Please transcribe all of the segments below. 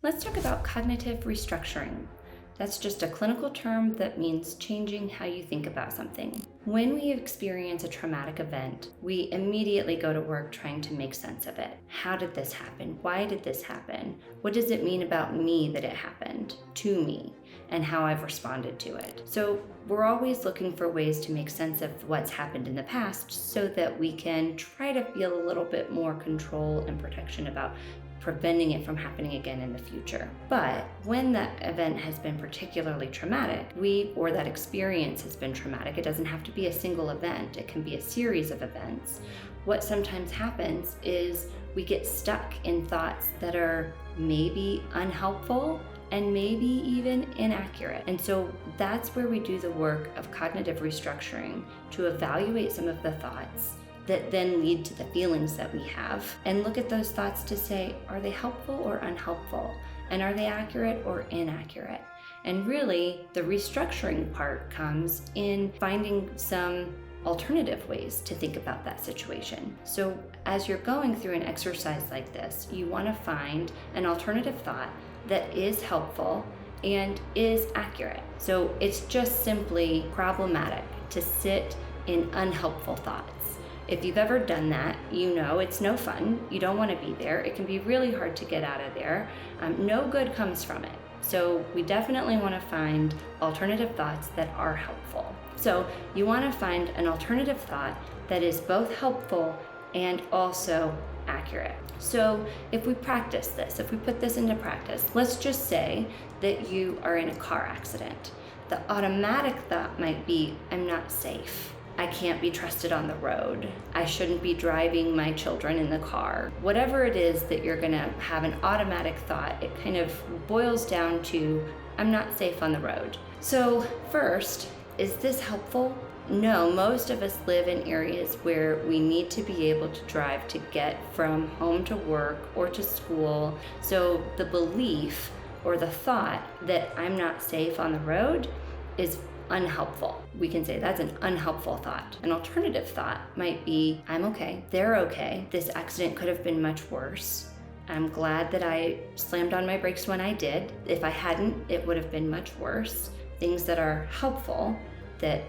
Let's talk about cognitive restructuring. That's just a clinical term that means changing how you think about something. When we experience a traumatic event, we immediately go to work trying to make sense of it. How did this happen? Why did this happen? What does it mean about me that it happened to me and how I've responded to it? So we're always looking for ways to make sense of what's happened in the past so that we can try to feel a little bit more control and protection about preventing it from happening again in the future. But when that event has been particularly traumatic, or that experience has been traumatic, it doesn't have to be a single event, it can be a series of events. What sometimes happens is we get stuck in thoughts that are maybe unhelpful and maybe even inaccurate. And so that's where we do the work of cognitive restructuring to evaluate some of the thoughts that then lead to the feelings that we have, and look at those thoughts to say, are they helpful or unhelpful? And are they accurate or inaccurate? And really, the restructuring part comes in finding some alternative ways to think about that situation. So as you're going through an exercise like this, you want to find an alternative thought that is helpful and is accurate. So it's just simply problematic to sit in unhelpful thoughts. If you've ever done that, you know it's no fun. You don't want to be there. It can be really hard to get out of there. No good comes from it. So we definitely want to find alternative thoughts that are helpful. So you want to find an alternative thought that is both helpful and also accurate. So if we practice this, if we put this into practice, let's just say that you are in a car accident. The automatic thought might be, I'm not safe. I can't be trusted on the road. I shouldn't be driving my children in the car. Whatever it is that you're gonna have an automatic thought, it kind of boils down to, I'm not safe on the road. So first, is this helpful? No, most of us live in areas where we need to be able to drive to get from home to work or to school. So the belief or the thought that I'm not safe on the road is unhelpful. We can say that's an unhelpful thought. An alternative thought might be, I'm okay, they're okay, this accident could have been much worse. I'm glad that I slammed on my brakes when I did. If I hadn't, it would have been much worse. Things that are helpful, that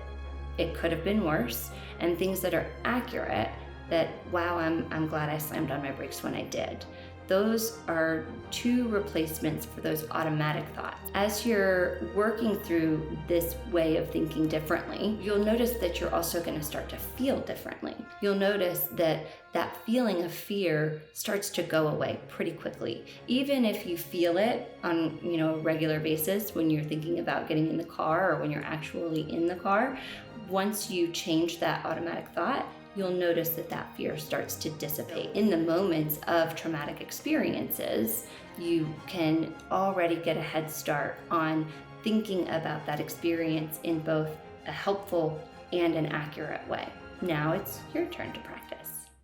it could have been worse, and things that are accurate, that, wow, I'm glad I slammed on my brakes when I did. Those are two replacements for those automatic thoughts. As you're working through this way of thinking differently, you'll notice that you're also going to start to feel differently. You'll notice that that feeling of fear starts to go away pretty quickly. Even if you feel it on, a regular basis when you're thinking about getting in the car or when you're actually in the car, once you change that automatic thought, you'll notice that that fear starts to dissipate. In the moments of traumatic experiences, you can already get a head start on thinking about that experience in both a helpful and an accurate way. Now it's your turn to practice.